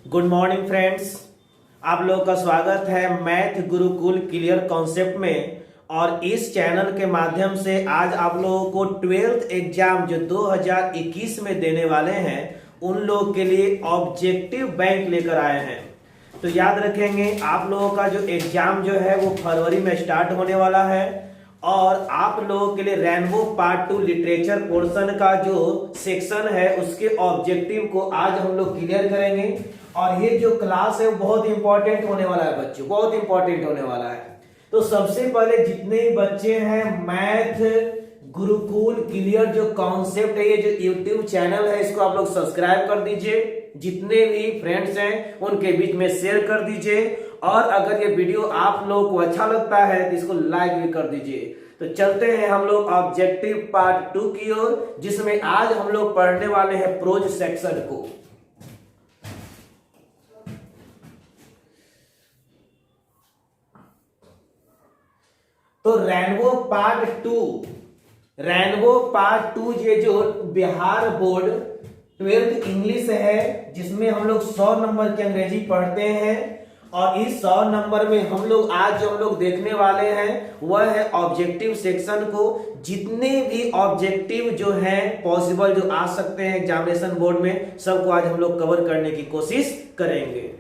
Good morning friends. आप लोगों का स्वागत है मैथ गुरुकुल क्लियर कॉन्सेप्ट में। और इस चैनल के माध्यम से आज आप लोगों को 12th एग्जाम जो 2021 में देने वाले हैं उन लोगों के लिए ऑब्जेक्टिव बैंक लेकर आए हैं। तो याद रखेंगे आप लोगों का जो एग्जाम जो है वो फरवरी में स्टार्ट होने वाला है और आप लोगों के लिए रेनबो पार्ट 2 लिटरेचर पोर्शन का जो सेक्शन है उसके ऑब्जेक्टिव को आज हम लोग क्लियर करेंगे। और ये जो क्लास है वो बहुत इंपॉर्टेंट होने वाला है बच्चों, बहुत इंपॉर्टेंट होने वाला है। तो सबसे पहले जितने भी बच्चे हैं मैथ गुरुकुल क्लियर जो कॉन्सेप्ट है, ये जो यूट्यूब चैनल है इसको आप लोग सब्सक्राइब कर दीजिए। जितने भी फ्रेंड्स हैं उनके बीच में शेयर कर दीजिए और अगर ये वीडियो आप लोगों को अच्छा लगता है तो इसको लाइक भी कर दीजिए। तो चलते हैं हम लोग ऑब्जेक्टिव पार्ट 2 की ओर, जिसमें आज हम लोग पढ़ने वाले हैं प्रोज सेक्शन को। तो रेनबो पार्ट 2 ये जो बिहार बोर्ड 12th इंग्लिश है जिसमें हम लोग 100 नंबर की अंग्रेजी पढ़ते हैं। और इस 100 नंबर में हम लोग आज जो हम लोग देखने वाले हैं वह है ऑब्जेक्टिव सेक्शन को। जितने भी ऑब्जेक्टिव जो हैं पॉसिबल जो आ सकते हैं एग्जामिनेशन बोर्ड में, सबको आज हम लोग कवर करने की कोशिश करेंगे।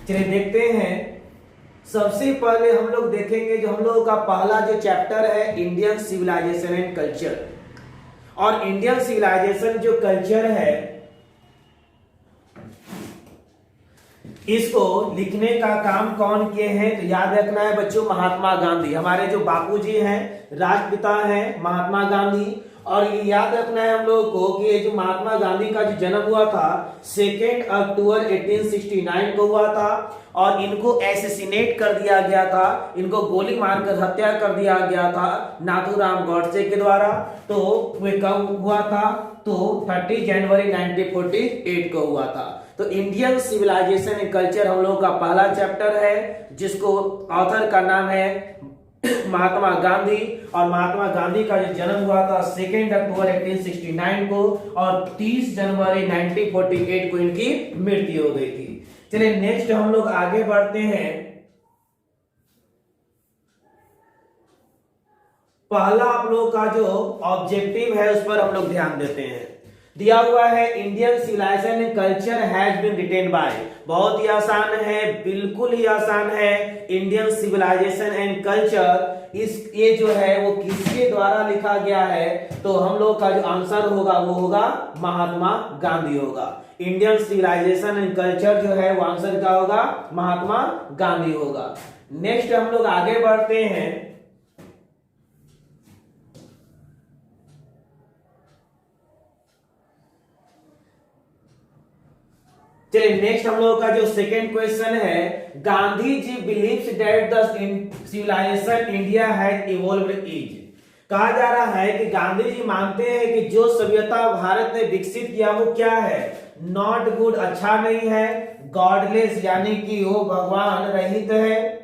चलिए देखते हैं। सबसे पहले हम लोग देखेंगे जो हम लोगों का पहला जो चैप्टर है इंडियन सिविलाइजेशन एंड कल्चर। और इंडियन सिविलाइजेशन जो कल्चर है इसको लिखने का काम कौन किए हैं तो याद रखना है बच्चों, महात्मा गांधी। हमारे जो बापूजी हैं, राष्ट्रपिता हैं महात्मा गांधी। और ये याद रखना है हम लोगों को कि ये जो महात्मा गांधी का जो जन्म हुआ था 2 अक्टूबर 1869 को हुआ था। और इनको एसेसिनेट कर दिया गया था, इनको गोली मारकर हत्या कर दिया गया था नाथूराम गॉडसे के द्वारा। तो वे कब हुआ था तो 30 जनवरी 1948 को हुआ था। तो इंडियन सिविलाइजेशन एंड कल्चर हम लोगों का पहला चैप्टर है जिसको ऑथर का नाम है महात्मा गांधी। और महात्मा गांधी का जो जन्म हुआ था 2 अक्टूबर 1869 को और 30 जनवरी 1948 को इनकी मृत्यु हो गई थी। चलिए नेक्स्ट हम लोग आगे बढ़ते हैं। पहला आप लोगों का जो ऑब्जेक्टिव है उस पर हम लोग ध्यान देते हैं। दिया हुआ है Indian civilization and culture has been written by. बहुत ही आसान है, बिल्कुल ही आसान है। इंडियन सिविलाइजेशन एंड कल्चर ये जो है वो किसके द्वारा लिखा गया है तो हम लोग का जो आंसर होगा वो होगा महात्मा गांधी होगा। इंडियन सिविलाइजेशन एंड कल्चर जो है वो आंसर क्या होगा, महात्मा गांधी होगा। नेक्स्ट हम लोग आगे बढ़ते हैं। चलिए नेक्स्ट हम लोगों का जो सेकेंड क्वेश्चन है, Gandhi ji believes that the civilisation India has evolved is. कहा जा रहा है कि गांधी जी मानते हैं कि जो सभ्यता भारत ने विकसित किया वो क्या है, नॉट गुड अच्छा नहीं है, गॉडलेस यानी कि वो भगवान रहित है।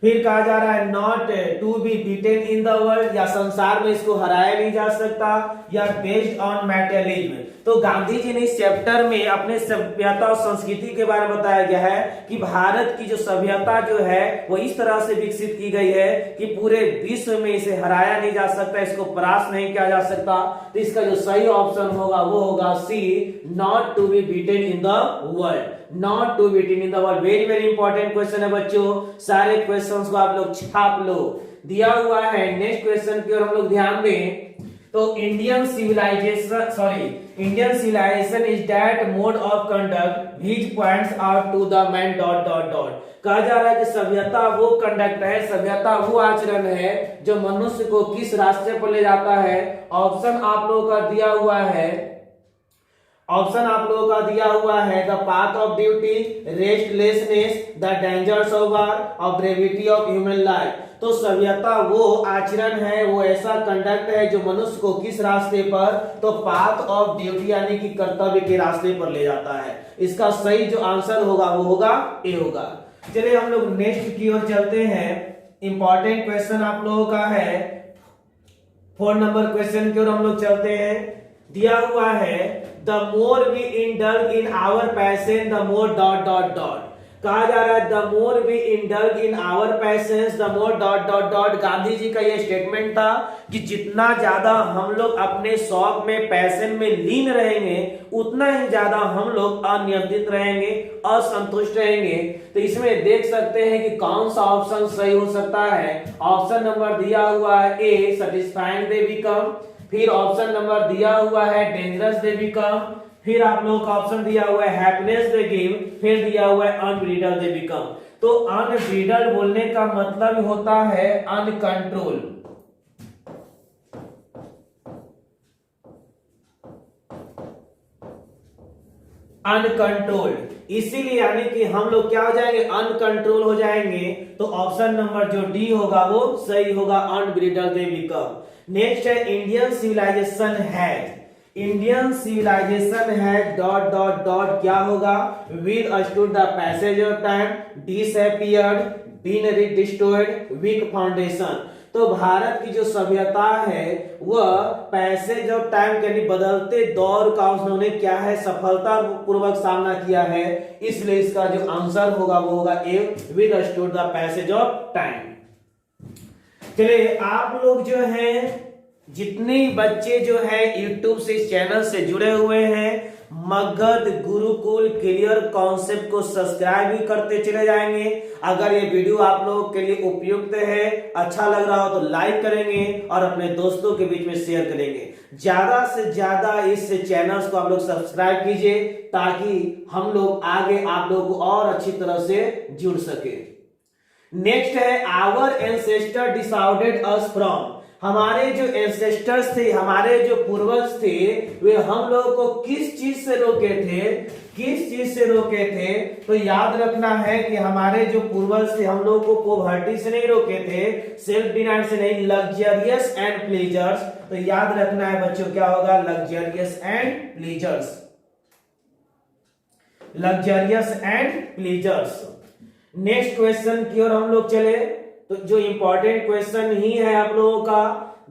फिर कहा जा रहा है not to be beaten in the world, या संसार में इसको हराया नहीं जा सकता, या बेस्ड ऑन मटेरियलिज्म। तो गांधी जी ने इस चैप्टर में अपने सभ्यता और संस्कृति के बारे में बताया गया है कि भारत की जो सभ्यता जो है वो इस तरह से विकसित की गई है कि पूरे विश्व में इसे हराया नहीं जा सकता, इसको परास्त नहीं किया जा सकता। तो इसका जो सही ऑप्शन होगा वो होगा C, not to be beaten in the world. Not to beaten in the world very very important question है बच्चों, सारे क्वेश्चंस को आप लोग छाप लो। दिया हुआ है नेक्स्ट क्वेश्चन की ओर हम लोग ध्यान दें। तो Indian civilization is that mode of conduct which points out to the man dot dot dot. कहा जा रहा है कि सभ्यता वो कंडक्ट है, सभ्यता वो आचरण है जो मनुष्य को किस रास्ते पर ले जाता है। ऑप्शन आप लोगों का दिया हुआ है, the path of duty, restlessness, the dangers of war और ब्रेविटी ऑफ ह्यूमन लाइफ। तो सभ्यता वो आचरण है, वो ऐसा कंडक्ट है जो मनुष्य को किस रास्ते पर, तो पाथ ऑफ ड्यूटी यानी कि कर्तव्य के रास्ते पर ले जाता है। इसका सही जो आंसर होगा वो होगा ए होगा। चलिए हम लोग नेक्स्ट की ओर चलते हैं। इंपॉर्टेंट क्वेश्चन आप लोगों का है 4 नंबर क्वेश्चन की ओर हम लोग चलते हैं। दिया हुआ है the more we indulge in our passion the more dot dot dot, कहा जा रहा है the more we indulge in our passions the more dot dot dot. Gandhi ji का यह स्टेटमेंट था कि जितना ज्यादा हम लोग अपने शौक में पैशन में लीन रहेंगे उतना ही ज्यादा हम लोग अनियंत्रित रहेंगे, असंतुष्ट रहेंगे। तो इसमें देख सकते हैं कि कौन सा ऑप्शन सही हो सकता है। ऑप्शन नंबर दिया हुआ है ए सेटिस्फाइंग दे बिकम, फिर ऑप्शन नंबर दिया हुआ है डेंजरस दे बिकम, फिर आप लोगों का ऑप्शन दिया हुआ है हैप्पीनेस दे गिव, फिर दिया हुआ है अनब्रीडल दे बिकम। तो अनब्रीडल बोलने का मतलब होता है अनकंट्रोल, अनकंट्रोल्ड, इसीलिए यानी कि हम लोग क्या हो जाएंगे, अनकंट्रोल हो जाएंगे। तो ऑप्शन नंबर जो डी होगा वो सही होगा, अनब्रीडल दे बिकम। नेक्स्ट है इंडियन सिविलाइजेशन है, इंडियन सिविलाइजेशन है डॉट डॉट डॉट क्या होगा, will withstood the passage of time, disappeared, been destroyed, weak foundation. तो भारत की जो सभ्यता है वह पैसेज ऑफ टाइम यानी बदलते दौर का उन्होंने क्या है सफलता पूर्वक सामना किया है, इसलिए इसका जो आंसर होगा वो होगा A, with withstood the passage of time. चलिए आप लोग जो हैं जितने बच्चे जो है YouTube से इस चैनल से जुड़े हुए हैं मगध गुरुकुल क्लियर कॉन्सेप्ट को सब्सक्राइब भी करते चले जाएंगे। अगर ये वीडियो आप लोगों के लिए उपयुक्त है, अच्छा लग रहा हो तो लाइक करेंगे और अपने दोस्तों के बीच में शेयर करेंगे। ज्यादा से ज्यादा इस चैनल को आप लोग सब्सक्राइब कीजिए ताकि हम लोग आगे आप लोगों को और अच्छी तरह से जुड़ सके। नेक्स्ट है our ancestor decided us from, हमारे जो एंसेस्टर्स थे, हमारे जो पूर्वज थे, वे हम लोगों को किस चीज से रोके थे, किस चीज से रोके थे। तो याद रखना है कि हमारे जो पूर्वज थे हम लोगों को पॉवर्टी से नहीं रोके थे, सेल्फ डिनाइड से नहीं, लग्जरियस एंड प्लेजर्स। तो याद रखना है बच्चों क्या होगा, luxurious and pleasures, luxurious and pleasures. Next question की ओर हम लोग चले तो जो इंपॉर्टेंट क्वेश्चन ही है आप लोगों का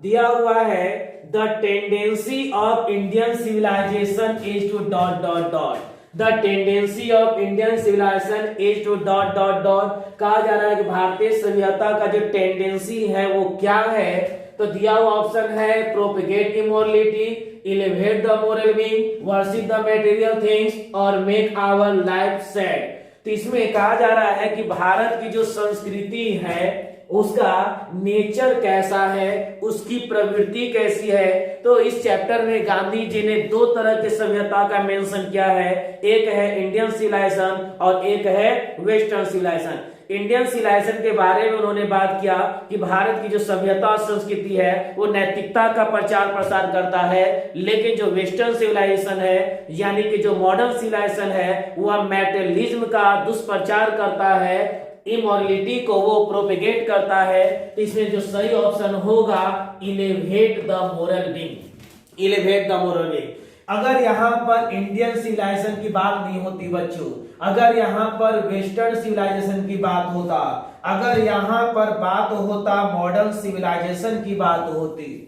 दिया हुआ है the tendency of Indian civilization is to dot dot dot, the tendency of Indian civilization is to dot dot dot. कहा जा रहा है कि भारतीय सभ्यता का जो टेंडेंसी है वो क्या है। तो दिया हुआ ऑप्शन है propagate immorality, elevate the moral being, worship the material things और मेक आवर लाइफ सैड। तो इसमें कहा जा रहा है कि भारत की जो संस्कृति है उसका नेचर कैसा है, उसकी प्रवृत्ति कैसी है। तो इस चैप्टर में गांधी जी ने दो तरह के सभ्यता का मेंशन किया है, एक है इंडियन सिविलाइजेशन और एक है वेस्टर्न सिविलाइजेशन। इंडियन सिविलाइजेशन के बारे में उन्होंने बात किया कि भारत की जो सभ्यता और संस्कृति है वो नैतिकता का प्रचार प्रसार करता है, लेकिन जो वेस्टर्न सिविलाइजेशन है यानी कि जो मॉडर्न सिविलाइजेशन है वह मैटेरियलिज्म का दुष्प्रचार करता है, इमोरलिटी को वो प्रोपेगेट करता है। तो इसमें जो सही ऑप्शन होगा elevate the moral being, elevate the moral being. अगर यहाँ पर इंडियन सिविलाइजेशन की बात नहीं होती बच्चों, अगर यहाँ पर वेस्टर्न सिविलाइजेशन की बात होता, अगर यहाँ पर बात होता मॉडर्न सिविलाइजेशन की बात होती,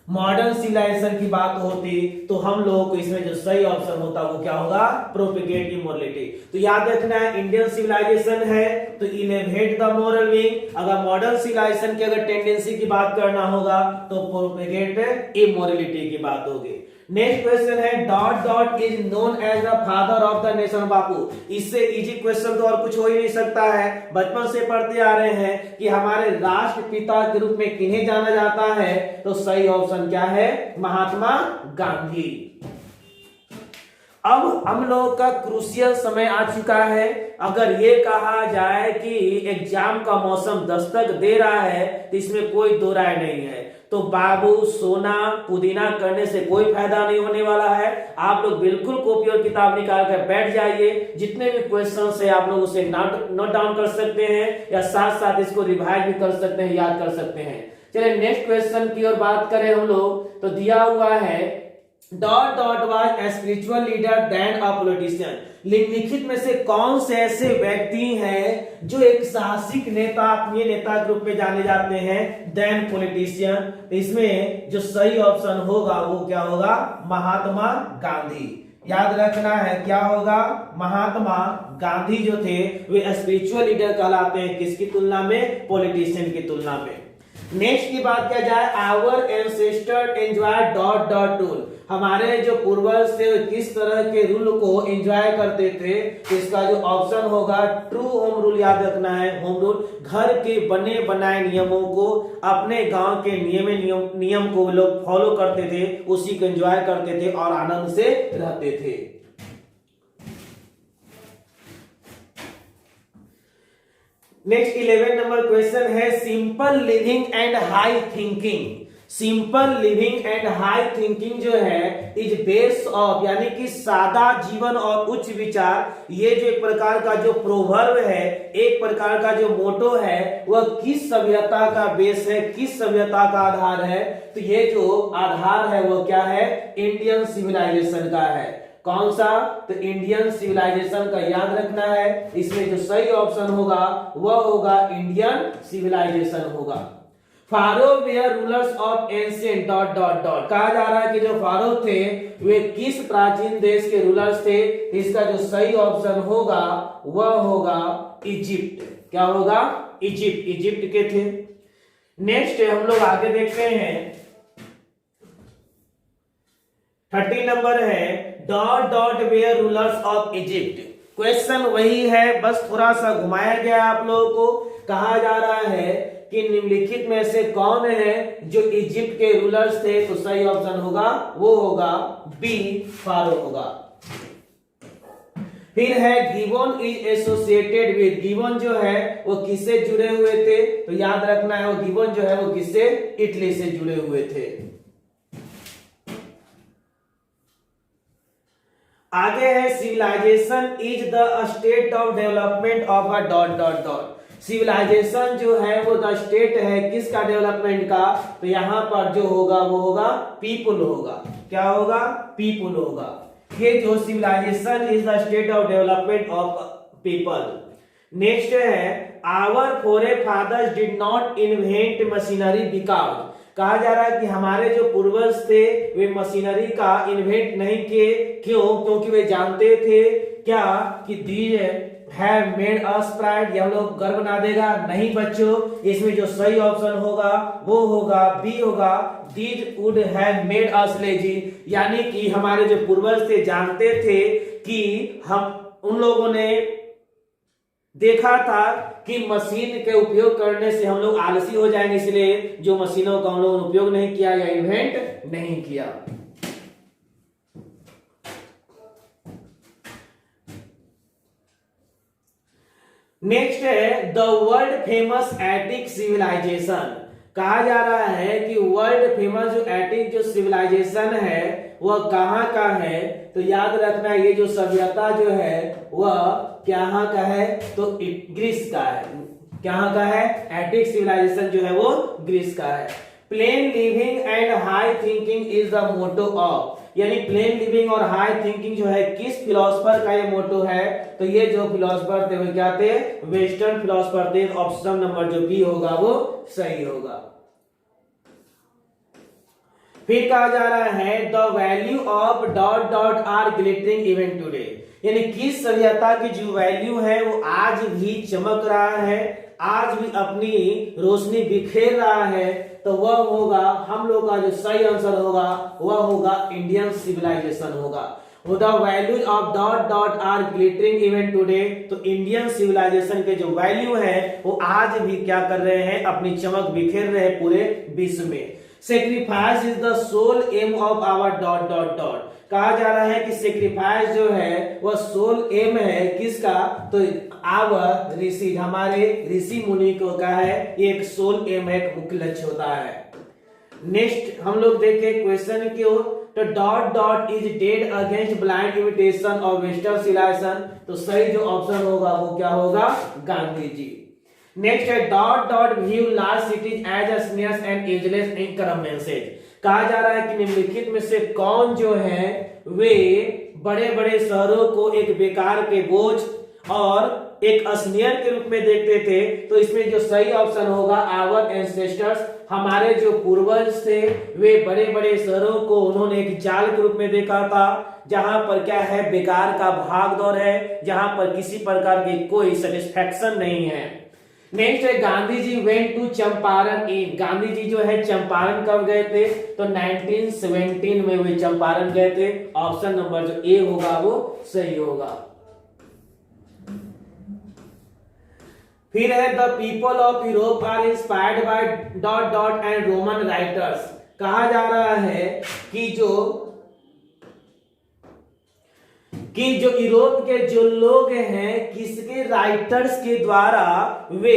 मॉडर्न सिविलाइजेशन की बात होती तो हम लोगों को इसमें जो सही ऑप्शन होता वो क्या होगा, प्रोपेगेट इमोरलिटी। तो याद रखना है इंडियन सिविलाइजेशन है तो इलेवेट द मोरल बीइंग, अगर मॉडर्न सिविलाइजेशन की अगर टेंडेंसी की बात करना होगा तो प्रोपेगेट इमोरलिटी की बात होगी। नेक्स्ट क्वेश्चन है dot dot is known as the father of the nation Bapu. इससे इजी क्वेश्चन तो और कुछ हो ही नहीं सकता है, बचपन से पढ़ते आ रहे हैं कि हमारे राष्ट्रपिता के रूप में किन्हें जाना जाता है। तो सही ऑप्शन क्या है, महात्मा गांधी। अब हम लोगों का क्रूशियल समय आ चुका है। अगर ये कहा जाए कि एग्जाम का मौसम दस्तक दे रहा है तो इसमें कोई दो राय नहीं है। तो बाबू सोना पुदीना करने से कोई फायदा नहीं होने वाला है। आप लोग बिल्कुल कॉपी और किताब निकाल कर बैठ जाइए, जितने भी क्वेश्चन है आप लोग उसे नोट डाउन कर सकते हैं या साथ साथ इसको रिवाइज भी कर सकते हैं, याद कर सकते हैं। चलिए नेक्स्ट क्वेश्चन की ओर बात करें हम लोग तो दिया हुआ है dot dot was a spiritual leader than a politician. निम्नलिखित में से कौन से ऐसे व्यक्ति हैं जो एक साहसिक नेता, अपने नेता के रूप में जाने जाते हैं देन पॉलिटिशियन? इसमें जो सही ऑप्शन होगा वो क्या होगा? महात्मा गांधी। याद रखना है क्या होगा? महात्मा गांधी जो थे वे स्पिरिचुअल लीडर कहलाते हैं, किसकी तुलना में? पॉलिटिशियन की तुलना में। नेक्स्ट की बात किया जाए, our ancestor enjoy dot dot rule. हमारे जो पूर्वज थे किस तरह के रूल को एंजॉय करते थे? इसका जो ऑप्शन होगा ट्रू होम रूल। याद रखना है, होम रूल घर के बने बनाए नियमों को, अपने गांव के नियम को लोग फॉलो करते थे, उसी को एंजॉय करते थे और आनंद से रहते थे। नेक्स्ट 11 नंबर क्वेश्चन है, simple living and high thinking. Simple living and high thinking जो है इज बेस ऑफ, यानी कि सादा जीवन और उच्च विचार, ये जो एक प्रकार का जो प्रोवर्ब है, एक प्रकार का जो मोटो है, वह किस सभ्यता का बेस है, किस सभ्यता का आधार है? तो ये जो आधार है वो क्या है? इंडियन सिविलाइजेशन का है। कौन सा? तो इंडियन सिविलाइजेशन का याद रखना है। इसमें जो सही ऑप्शन होगा वह होगा इंडियन सिविलाइजेशन होगा। Pharaoh were rulers of ancient dot dot dot. कहा जा रहा है कि जो फारो थे वे किस प्राचीन देश के रूलर्स थे? इसका जो सही ऑप्शन होगा वह होगा इजिप्ट। क्या होगा? इजिप्ट। इजिप्ट के थे। नेक्स्ट हम लोग आगे देखते हैं, 30 नंबर है, dot dot were rulers of Egypt. Question वही है, बस थोड़ा सा घुमाया गया आप लोगों को। कहा जा रहा है कि निम्नलिखित में से कौन है जो इजिप्ट के रूलर्स थे? तो सही ऑप्शन होगा वो होगा बी, फारो होगा। फिर है gibbon is associated with. Gibbon जो है वो किससे जुड़े हुए थे? तो याद रखना है, वो गिबन जो है वो किससे? इटली से जुड़े हुए थे। आगे है, civilization is the state of development of a dot dot dot. Civilization जो है वो द स्टेट है किसका? डेवलपमेंट का। तो यहां पर जो होगा वो होगा पीपुल होगा। क्या होगा? पीपुल होगा। ये जो civilisation is the state of development of people. Next है, our forefathers did not invent machinery because. कहा जा रहा है कि हमारे जो पूर्वज थे वे मशीनरी का इन्वेंट नहीं किए। क्यों? क्योंकि वे जानते थे क्या कि these have made us pride, ये हम लोग गर्व बना देगा। नहीं बच्चों, इसमें जो सही ऑप्शन होगा वो होगा बी होगा, these would have made us lazy. यानी कि हमारे जो पूर्वज थे जानते थे कि हम उन लोगों ने देखा था कि मशीन के उपयोग करने से हम लोग आलसी हो जाएंगे, इसलिए जो मशीनों का हम लोगों ने उपयोग नहीं किया या इन्वेंट नहीं किया। नेक्स्ट है, the world famous Attic civilization. कहा जा रहा है कि वर्ल्ड फेमस जो एटिक जो सिविलाइजेशन है वह कहां का है? तो याद रखना ये जो सभ्यता जो है वह कहां का है? तो ग्रीस का है। कहां का है? एटिक सिविलाइजेशन जो है वो ग्रीस का है। Plain living and high thinking is the motto of, यानी प्लेन लिविंग और हाई थिंकिंग जो है किस फिलोसफर का ये मोटो है? तो ये जो फिलोसफर थे वो क्या थे? वेस्टर्न फिलोसफर थे। ऑप्शन नंबर जो बी होगा वो सही होगा। फिर कहा जा रहा है, the value of dot dot are glittering even today, यानी किस सभ्यता की जो वैल्यू है वो आज भी चमक रहा है, आज भी अपनी रोशनी बिखेर रहा है। तो वह होगा, हम लोग का जो सही आंसर होगा वह होगा इंडियन सिविलाइजेशन होगा। The values of dot dot are glittering even today, तो इंडियन सिविलाइजेशन के जो वैल्यू है वो आज भी क्या कर रहे हैं? अपनी चमक बिखेर रहे हैं पूरे विश्व में। Sacrifice is the sole aim of our dot dot dot. कहा जा रहा है कि सेक्रीफाइस जो है वह सोल एम है किसका? तो आवर ऋषि, हमारे ऋषि मुनि को का है, एक सोल एम एक मुख्य लक्ष्य होता है। नेक्स्ट हम लोग देखें क्वेश्चन की ओर, तो dot dot is dead against blind imitation of western civilisation, तो सही जो ऑप्शन होगा वो क्या होगा? गांधी जी। नेक्स्ट है, dot dot view large cities as a snares and useless encumbrances. कहा जा रहा है कि निम्नलिखित में से कौन जो है वे बड़े बड़े शहरों को एक बेकार के बोझ और एक असनियत के रूप में देखते थे। तो इसमें जो सही ऑप्शन होगा, आवर एंसेस्टर्स, हमारे जो पूर्वज थे वे बड़े बड़े शहरों को उन्होंने एक जाल के रूप में देखा था, जहां पर क्या है, बेकार का भाग दौड़ है, जहां पर किसी प्रकार की कोई सेटिस्फैक्शन नहीं है। नेक्स्ट है गांधी जी वेंट टू चंपारण इन, गांधी जी जो है चंपारण कब गए थे, तो 1917 में वे चंपारण गए थे। ऑप्शन नंबर जो ए होगा वो सही होगा। फिर है the people of Europe are inspired by dot dot and Roman writers. कहा जा रहा है कि जो यूरोप के जो लोग हैं किसके राइटर्स के द्वारा वे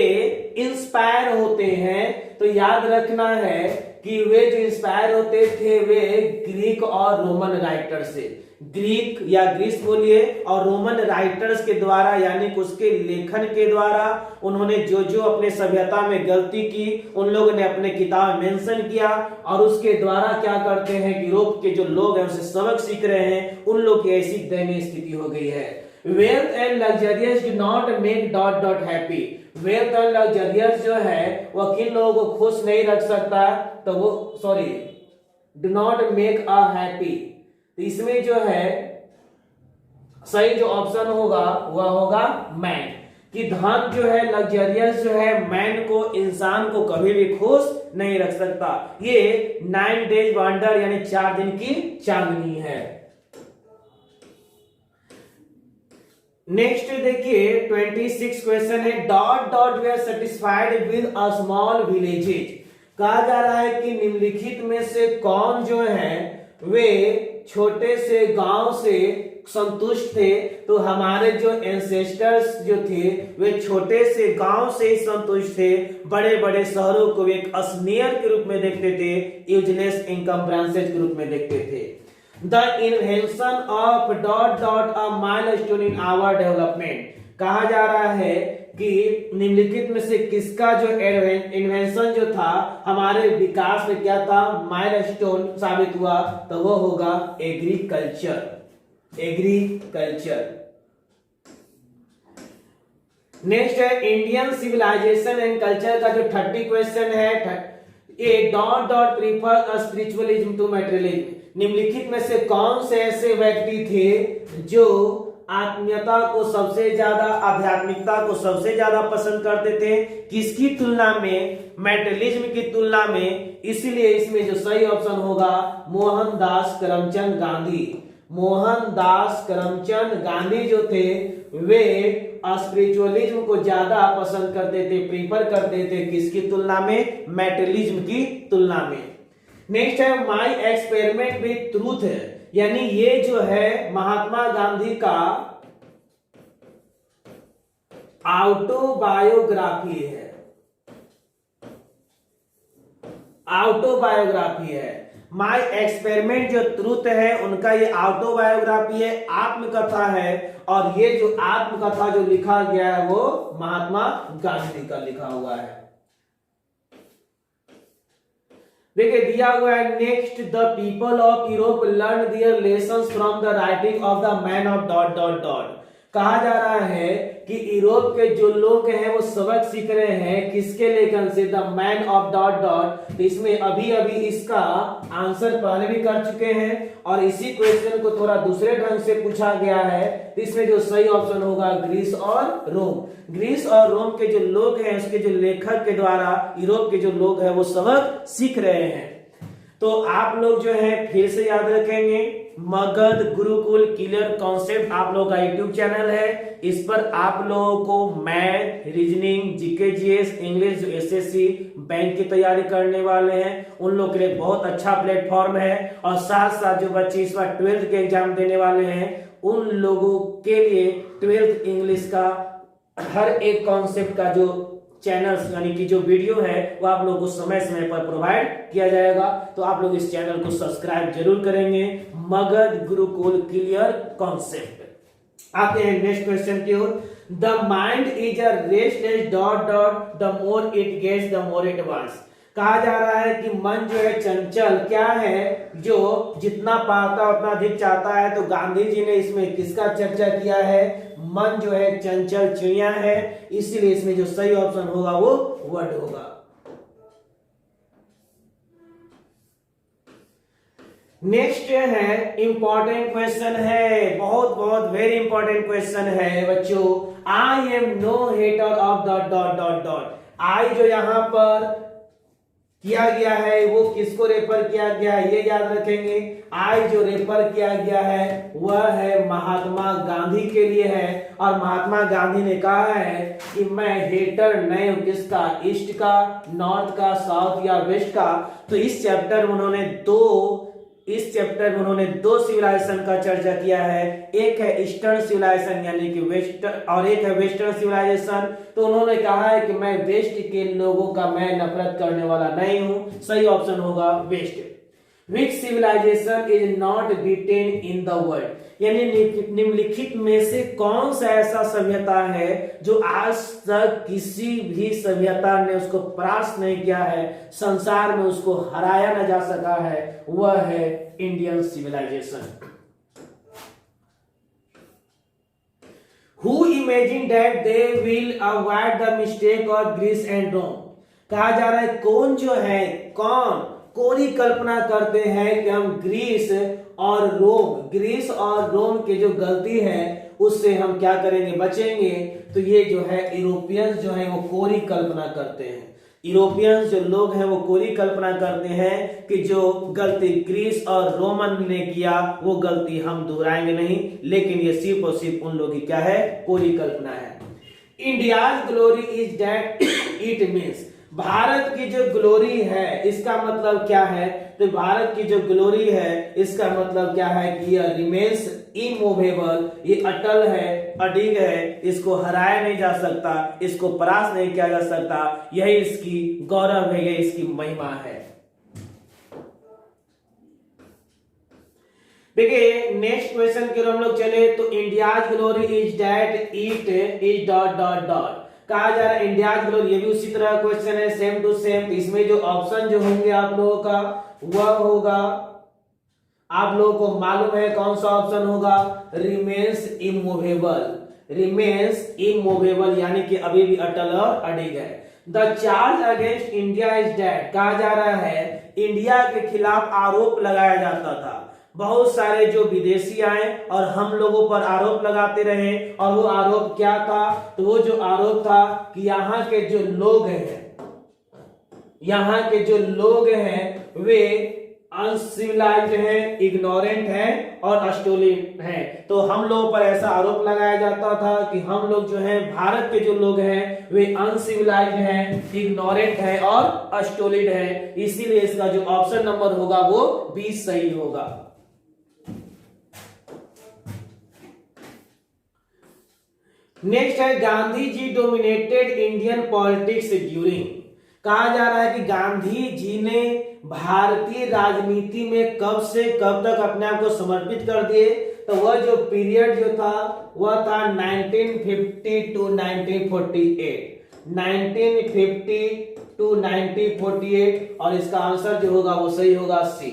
इंस्पायर होते हैं, तो याद रखना है कि वे जो इंस्पायर होते थे वे ग्रीक और रोमन राइटर से, ग्रीक या ग्रीस बोलिए, और रोमन राइटर्स के द्वारा, यानी उसके लेखन के द्वारा उन्होंने जो जो अपने सभ्यता में गलती की उन लोगों ने अपने किताब में मेंशन किया, और उसके द्वारा क्या करते हैं कि यूरोप के जो लोग हैं उनसे सबक सीख रहे हैं, उन लोग की ऐसी दयनीय स्थिति हो गई है। Wealth and luxurious do not make dot dot happy, wealth and luxurious जो है वह किन लोगों को खुश नहीं रख सकता, तो वो sorry do not make a happy, तो इसमें जो है सही जो ऑप्शन होगा वह होगा मैन, कि धन जो है लग्जरियस जो है मैन को, इंसान को कभी भी खुश नहीं रख सकता। ये 9 डेज वंडर यानी 4 दिन की चांदनी है। नेक्स्ट देखिए 26 क्वेश्चन है dot dot they are satisfied with a small villages. कहा जा रहा है कि निम्नलिखित में से कौन जो है वे छोटे से गांव से संतुष्ट थे, तो हमारे जो एंसेस्टर्स जो थे वे छोटे से गांव से ही संतुष्ट थे, बड़े बड़े शहरों को एक असनियर के रूप में देखते थे, यूजलेस इनकम्ब्रेंसेस के रूप में देखते थे। The invention of dot dot a milestone in our development. कहा जा रहा है कि निम्नलिखित में से किसका जो इन्वेंशन जो था हमारे विकास में क्या था, माइलस्टोन साबित हुआ, तो वो होगा एग्रीकल्चर, एग्रीकल्चर। नेक्स्ट है इंडियन सिविलाइजेशन एंड कल्चर का जो 30 क्वेश्चन है, a dot dot prefer spiritualism to materialism. निम्नलिखित में से कौन से ऐसे व्यक्ति थे जो आत्मीयता को सबसे ज्यादा, आध्यात्मिकता को सबसे ज्यादा पसंद करते थे, किसकी तुलना में, मेटेरियलिज्म की तुलना में। इसीलिए इसमें जो सही ऑप्शन होगा मोहनदास करमचंद गांधी। मोहनदास करमचंद गांधी जो थे वे स्पिरिचुअलिज्म को ज्यादा पसंद करते थे, प्रीफर करते थे, किसकी तुलना में, मेटेरियलिज्म की तुलना में। नेक्स्ट है माई एक्सपेरिमेंट विथ ट्रूथ, यानी ये जो है महात्मा गांधी का ऑटोबायोग्राफी है, ऑटोबायोग्राफी है। माई एक्सपेरिमेंट जो ट्रूथ है उनका ये ऑटोबायोग्राफी है, आत्मकथा है, और ये जो आत्मकथा जो लिखा गया है वो महात्मा गांधी का लिखा हुआ है। देखिए दिया हुआ है next, the people of Europe learn their lessons from the writing of the man of dot dot dot. कहा जा रहा है कि यूरोप के जो लोग हैं वो सबक सीख रहे हैं किसके लेखन से, the man of dot dot. तो इसमें अभी अभी इसका आंसर पहले भी कर चुके हैं और इसी क्वेश्चन को थोड़ा दूसरे ढंग से पूछा गया है। तो इसमें जो सही ऑप्शन होगा ग्रीस और रोम। ग्रीस और रोम के जो लोग हैं उसके जो लेखक के द्वारा यूरोप के जो लोग हैं वो सबक सीख रहे हैं। तो आप लोग जो है फिर से याद रखेंगे, मगध गुरुकुल क्लियर कॉन्सेप्ट आप लोगों का यूट्यूब चैनल है। इस पर आप लोगों को math, reasoning, GK, GS, English जो एसएससी बैंक की तैयारी करने वाले हैं उन लोगों के लिए बहुत अच्छा प्लेटफॉर्म है। और साथ साथ जो बच्चे इस बार 12th के एग्जाम देने वाले हैं उन लोगों के लिए 12th इंग्लिश का हर एक कॉन्सेप्ट का जो चैनल्स यानी कि जो वीडियो है वो आप लोगों को समय समय पर प्रोवाइड किया जाएगा। तो आप लोग इस चैनल को सब्सक्राइब जरूर करेंगे, मगध गुरुकुल क्लियर कॉन्सेप्ट। आते हैं नेक्स्ट क्वेश्चन की ओर। The mind is a restless dot dot the more it gets the more it wants. कहा जा रहा है कि मन जो है चंचल क्या है, जो जितना पाता उतना अधिक चाहता है। तो गांधी जी ने इसमें किसका चर्चा किया है? मन जो है चंचल चिड़िया है, इसीलिए इसमें जो सही ऑप्शन होगा वो वर्ड होगा। नेक्स्ट है इंपॉर्टेंट क्वेश्चन है, बहुत बहुत वेरी इंपॉर्टेंट क्वेश्चन है बच्चों। I am no hater of the dot dot dot. I जो यहां पर किया गया है वो किसको रेफर किया गया है, ये याद रखेंगे। आई जो रेफर किया गया है वह है महात्मा गांधी के लिए है, और महात्मा गांधी ने कहा है कि मैं हेटर नहीं हूं किसका, ईस्ट का, नॉर्थ का, साउथ या वेस्ट का। तो इस चैप्टर में उन्होंने दो सिविलाइजेशन का चर्चा किया है, एक है ईस्टर्न सिविलाइजेशन यानी कि वेस्टर्न, और एक है वेस्टर्न सिविलाइजेशन। तो उन्होंने कहा है कि मैं वेस्ट के लोगों का मैं नफरत करने वाला नहीं हूं, सही ऑप्शन होगा west. Which civilisation is not beaten in the world, यानी निम्नलिखित में से कौन सा ऐसा सभ्यता है जो आज तक किसी भी सभ्यता ने उसको परास्त नहीं किया है, संसार में उसको हराया न जा सका है, वह है Indian civilization. Who imagined that they will avoid the mistake of Greece and Rome? कहा जा रहा है कौन जो है, कौन ही कल्पना करते हैं कि हम ग्रीस और रोम की जो गलती है उससे हम क्या करेंगे, बचेंगे। तो ये जो है यूरोपियंस जो है वो कोरी कल्पना करते हैं। यूरोपियंस जो लोग हैं वो कोरी कल्पना करते हैं कि जो गलती ग्रीस और रोमन ने किया वो गलती हम दोहराएंगे नहीं, लेकिन ये सिर्फ और सिर्फ उन लोगों की क्या है, कोरी कल्पना है। India's glory is that it means, Bharat की जो ग्लोरी है इसका मतलब क्या है? तो भारत की जो ग्लोरी है इसका मतलब क्या है कि यह रिमेन्स इमूवेबल, ये अटल है, अडिग है, इसको हराया नहीं जा सकता, इसको परास्त नहीं किया जा सकता, यही इसकी गौरव है, यही इसकी महिमा है। देखिए नेक्स्ट क्वेश्चन की हम लोग चले तो India's glory is that it is dot dot dot. कहा जा रहा है इंडियाज ग्लोरी, ये भी उसी तरह क्वेश्चन है, सेम टू सेम। इसमें जो ऑप्शन जो होंगे आप लोगों का वह होगा, आप लोगों को मालूम है कौन सा ऑप्शन होगा, रिमेन्स इमूवेबल। रिमेन्स इमूवेबल यानी कि अभी भी अटल और अडिग है। The charge against India is that, कहा जा रहा है इंडिया के खिलाफ आरोप लगाया जाता था, बहुत सारे जो विदेशी आए और हम लोगों पर आरोप लगाते रहे, और वो आरोप क्या था? तो वो जो आरोप था कि यहाँ के जो लोग हैं वे अनसिविलाइज्ड हैं, इग्नोरेंट हैं और अस्टोलिड हैं। तो हम लोगों पर ऐसा आरोप लगाया जाता था कि हम लोग जो हैं, भारत के जो लोग हैं वे अनसिविलाइज्ड हैं, इग्नोरेंट हैं और अस्टोलिड हैं, इसीलिए इसका जो ऑप्शन नंबर होगा वो 20 सही होगा। नेक्स्ट है गांधी जी डोमिनेटेड इंडियन पॉलिटिक्स ड्यूरिंग। कहा जा रहा है कि गांधी जी ने भारतीय राजनीति में कब से कब तक अपने आप को समर्पित कर दिए? तो वह जो पीरियड जो था वह था 1950 टू 1948, 1950 टू 1948, और इसका आंसर जो होगा वो सही होगा C.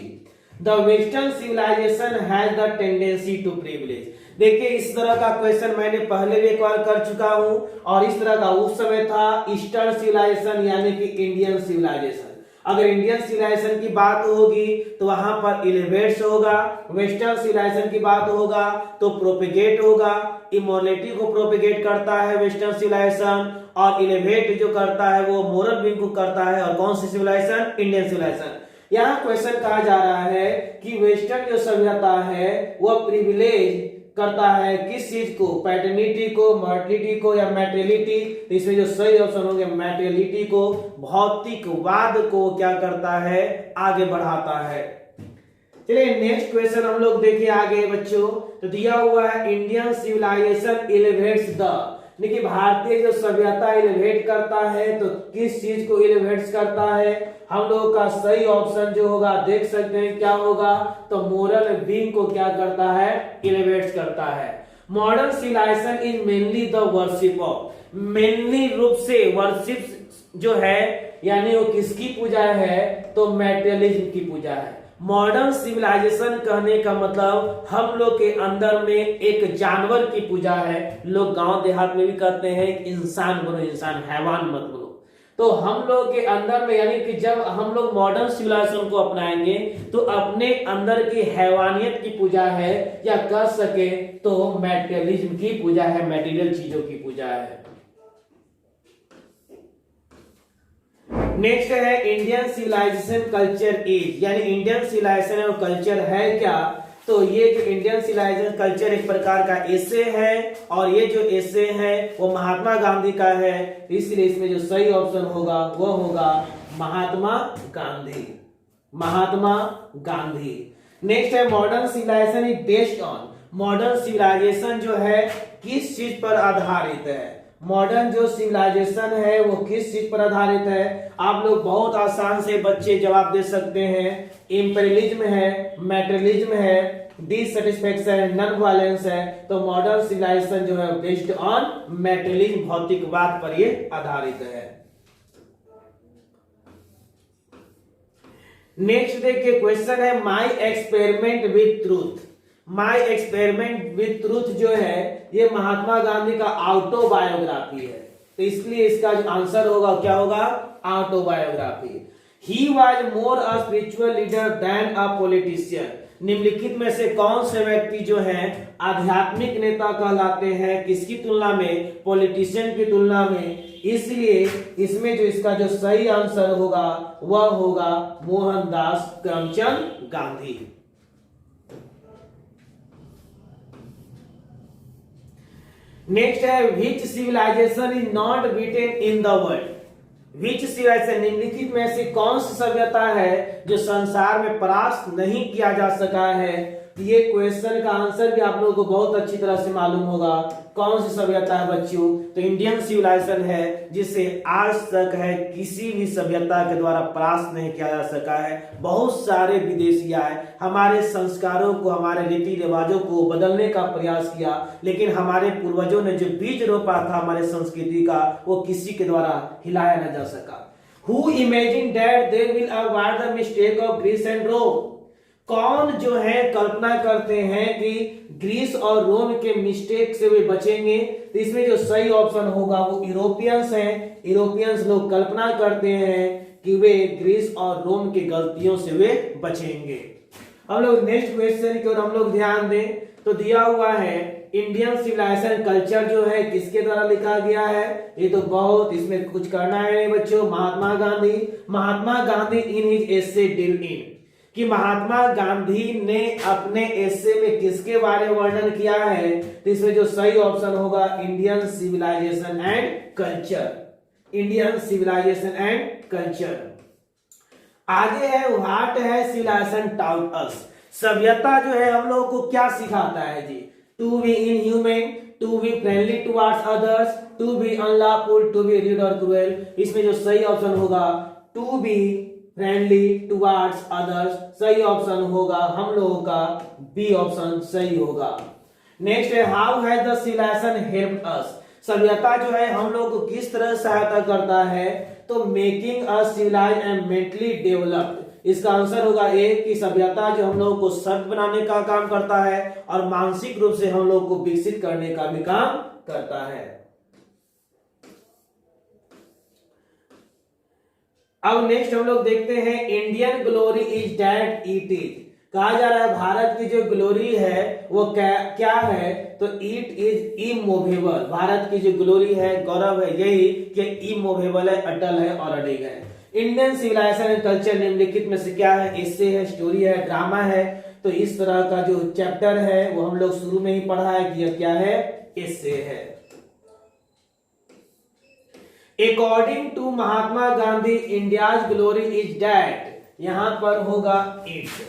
The western civilisation has the tendency to privilege. देखिए इस तरह का क्वेश्चन मैंने पहले भी एक बार कर चुका हूं, और इस तरह का उस समय था ईस्टर्न सिविलाइजेशन यानी कि इंडियन सिविलाइजेशन। अगर इंडियन सिविलाइजेशन की बात होगी तो वहां पर इलेवेट्स होगा, वेस्टर्न सिविलाइजेशन की बात होगा तो प्रोपेगेट होगा। इमोरलिटी को प्रोपेगेट करता है वेस्टर्न सिविलाइजेशन, और इलेवेट जो करता है वो मोरल विंग को करता है। और कौन सी सिविलाइजेशन? Indian civilization. यहाँ क्वेश्चन कहा जा रहा है कि वेस्टर्न जो सभ्यता है वह प्रिविलेज करता है किस चीज को, पैटर्निटी को, मॉर्टलिटी को या मैटेरियलिटी। तो इसमें जो सही ऑप्शन होंगे मैटेरियलिटी को, भौतिकवाद को क्या करता है, आगे बढ़ाता है। चलिए नेक्स्ट क्वेश्चन हम लोग देखिए आगे बच्चों। तो दिया हुआ है इंडियन सिविलाइजेशन एलिवेट्स द, देखिए भारतीय जो सभ्यता एलिवेट करता है तो किस चीज को एलिवेट्स करता है? हम लोगों का सही ऑप्शन जो होगा देख सकते हैं क्या होगा, तो मोरल बीइंग को क्या करता है, एलिवेट्स करता है। Modern civilization is mainly the worship of, mainly रूप से वर्शिप जो है यानी वो किसकी पूजा है, तो मैटेरियलिज्म की पूजा है। मॉडर्न सिविलाइजेशन कहने का मतलब हम लोग के अंदर में एक जानवर की पूजा है। लोग गांव देहात में भी कहते हैं इंसान बनो, इंसान, हैवान मत बनो। तो हम लोग के अंदर में, यानी कि जब हम लोग मॉडर्न सिविलाइजेशन को अपनाएंगे तो अपने अंदर की हैवानियत की पूजा है, या कह सके तो मैटेरियलिज्म की पूजा है, मैटेरियल चीजों की पूजा है। नेक्स्ट है इंडियन सिविलाइजेशन कल्चर इज, यानी इंडियन सिविलाइजेशन और कल्चर है क्या। तो ये जो इंडियन सिविलाइजेशन कल्चर एक प्रकार का एसे है, और ये जो एसे है वो महात्मा गांधी का है, इसलिए इसमें जो सही ऑप्शन होगा वो होगा महात्मा गांधी, महात्मा गांधी। नेक्स्ट है modern civilization is based on, modern civilization जो है किस चीज पर आधारित है, मॉडर्न जो सिविलाइजेशन है वो किस चीज पर आधारित है। आप लोग बहुत आसान से बच्चे जवाब दे सकते हैं, इंपीरियलिज्म है, मैटेरियलिज्म है, डिससैटिस्फैक्शन है, नॉन वायलेंस है। तो मॉडर्न सिविलाइजेशन जो है बेस्ड ऑन मैटेरियलिज्म, भौतिकवाद पर ये आधारित है। नेक्स्ट देखिए क्वेश्चन है my experiment with truth. My experiment with truth जो है ये महात्मा गांधी का ऑटोबायोग्राफी है, तो इसलिए इसका जो आंसर होगा क्या होगा, autobiography. He was more a spiritual leader than a politician. निम्नलिखित में से कौन से व्यक्ति जो हैं आध्यात्मिक नेता कहलाते हैं, किसकी तुलना में, पॉलिटिशियन की तुलना में। इसलिए इसमें जो इसका जो सही आंसर होगा वह होगा मोहनदास करमचंद गांधी। नेक्स्ट है which civilisation is not beaten in the world. Which civilisation, निम्नलिखित में से कौन सी सभ्यता है जो संसार में परास्त नहीं किया जा सका है। ये क्वेश्चन का आंसर भी आप लोगों को बहुत अच्छी तरह से मालूम होगा। कौन सी सभ्यता है बच्चों, तो इंडियन सिविलाइजेशन है, जिसे आज तक है किसी भी सभ्यता के द्वारा परास्त नहीं किया जा सका है। बहुत सारे विदेशी आए, हमारे संस्कारों को, हमारे रीति रिवाजों को बदलने का प्रयास किया, लेकिन हमारे पूर्वजों ने जो बीज रोपा था हमारे संस्कृति का, वो किसी के द्वारा हिलाया न जा सका। Who imagined that they will avoid the mistake of Greece and Rome? कौन जो है कल्पना करते हैं कि ग्रीस और रोम के मिस्टेक से वे बचेंगे। तो इसमें जो सही ऑप्शन होगा वो यूरोपियंस हैं। यूरोपियंस लोग कल्पना करते हैं कि वे ग्रीस और रोम की गलतियों से वे बचेंगे। हम लोग नेक्स्ट क्वेश्चन की ओर हम लोग ध्यान दें, तो दिया हुआ है इंडियन सिविलाइजेशन कल्चर जो है किसके द्वारा लिखा गया है। ये तो बहुत, इसमें कुछ करना है बच्चों, Mahatma Gandhi. Mahatma Gandhi in his essay deal in, कि महात्मा गांधी ने अपने एसे में किसके बारे में वर्णन किया है। तो इसमें जो सही ऑप्शन होगा Indian civilization and culture, Indian civilization and culture. आगे है व्हाट है सिविलाइजेशन टॉट अस। सभ्यता जो है हम लोगों को क्या सिखाता है जी, to be inhuman, to be friendly towards others, to be unlawful, to be rude और क्रूएल। इसमें जो सही ऑप्शन होगा to be friendly towards others, सही ऑप्शन होगा हम लोगों का बी ऑप्शन सही होगा। नेक्स्ट है how has the civilization helped us. सभ्यता जो है हम लोग को किस तरह सहायता करता है, तो making us civilized and mentally developed. इसका आंसर होगा ए, कि सभ्यता जो हम लोगों को सभ्य बनाने का काम करता है और मानसिक रूप से हम लोग को विकसित करने का भी काम करता है। अब नेक्स्ट हम लोग देखते हैं Indian glory is that it is. कहा जा रहा है भारत की जो ग्लोरी है वो क्या है, तो इट इज इमूवेबल। भारत की जो ग्लोरी है, गौरव है यही कि इमूवेबल है, अटल है और अडिग है। इंडियन सिविलाइजेशन एंड कल्चर निम्नलिखित में से क्या है, एसे है, स्टोरी है, ड्रामा है। तो इस तरह का जो चैप्टर है वो हम लोग शुरू में ही पढ़ा है कि यह क्या है, एसे है। According to Mahatma Gandhi India's glory is that, यहां पर होगा it.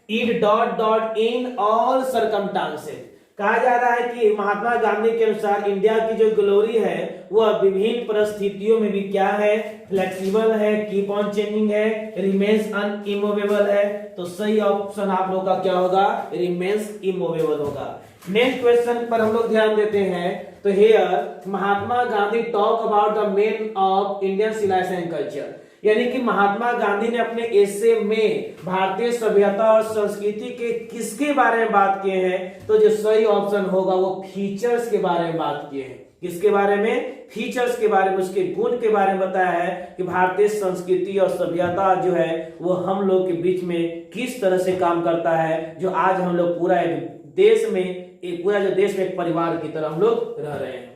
It dot dot in all circumstances, कहा जा रहा है कि महात्मा गांधी के अनुसार इंडिया की जो ग्लोरी है वह विभिन्न परिस्थितियों में भी क्या है, फ्लेक्सिबल है, कीप ऑन चेंजिंग है, रिमेन्स अनइमूवेबल है। तो सही ऑप्शन आप लोग का क्या होगा, रिमेन्स इमूवेबल होगा। नेक्स्ट क्वेश्चन पर हम लोग ध्यान देते हैं। तो here Mahatma Gandhi talk about the main of Indian civilization culture, यानी कि महात्मा गांधी ने अपने एसे में भारतीय सभ्यता और संस्कृति के किसके बारे में बात किए हैं। तो जो सही ऑप्शन होगा वो फीचर्स के बारे में बात किए हैं। किसके बारे में, फीचर्स के बारे में, उसके गुण के बारे में बताया है कि भारतीय संस्कृति और सभ्यता जो है वो हम लोग के बीच में किस तरह से काम करता है, जो आज हम लोग पूरा एक देश में, एक पूरा जो देश में एक परिवार की तरह हम लोग रह रहे हैं।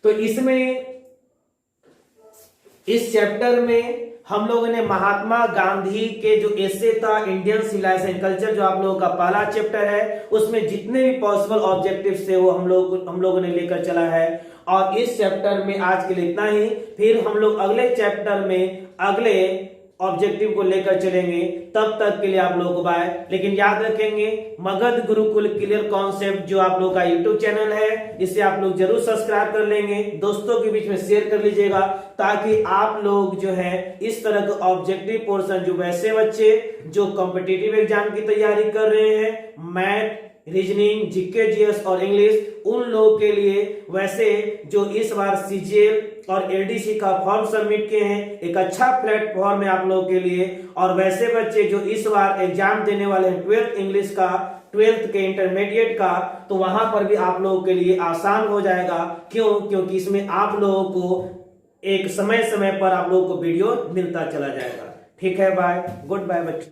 तो इसमें इस चैप्टर में हम लोगों ने महात्मा गांधी के जो एसे था इंडियन सिविलाइजेशन कल्चर, जो आप लोगों का पहला चैप्टर है, उसमें जितने भी पॉसिबल ऑब्जेक्टिव्स थे वो हम लोगों ने लेकर चला है। और इस चैप्टर में आज के लिए इतना ही। फिर हम लोग अगले चैप्टर में अगले ऑब्जेक्टिव को लेकर चलेंगे। तब तक के लिए आप लोगों को बाय। लेकिन याद रखेंगे, मगध गुरुकुल क्लियर कॉन्सेप्ट जो आप लोग का यूट्यूब चैनल है, इसे आप लोग जरूर सब्सक्राइब कर लेंगे, दोस्तों के बीच में शेयर कर लीजिएगा, ताकि आप लोग जो है इस तरह का ऑब्जेक्टिव पोर्शन, जो वैसे बच्चे जो कॉम्पिटिटिव एग्जाम की तैयारी कर रहे हैं, मैथ, रीजनिंग, जीके, जीएस और इंग्लिश, उन लोगों के लिए वैसे जो इस बार सीजीएल और एलडीसी का फॉर्म सबमिट किए हैं, एक अच्छा प्लेटफॉर्म है आप लोगों के लिए। और वैसे बच्चे जो इस बार एग्जाम देने वाले हैं 12th इंग्लिश का, 12th के इंटरमीडिएट का, तो वहां पर भी आप लोगों के लिए आसान हो जाएगा। क्यों? क्योंकि इसमें आप लोगों को एक समय समय पर आप लोगों को वीडियो मिलता चला जाएगा। ठीक है, बाय, गुड बाय बच्चों।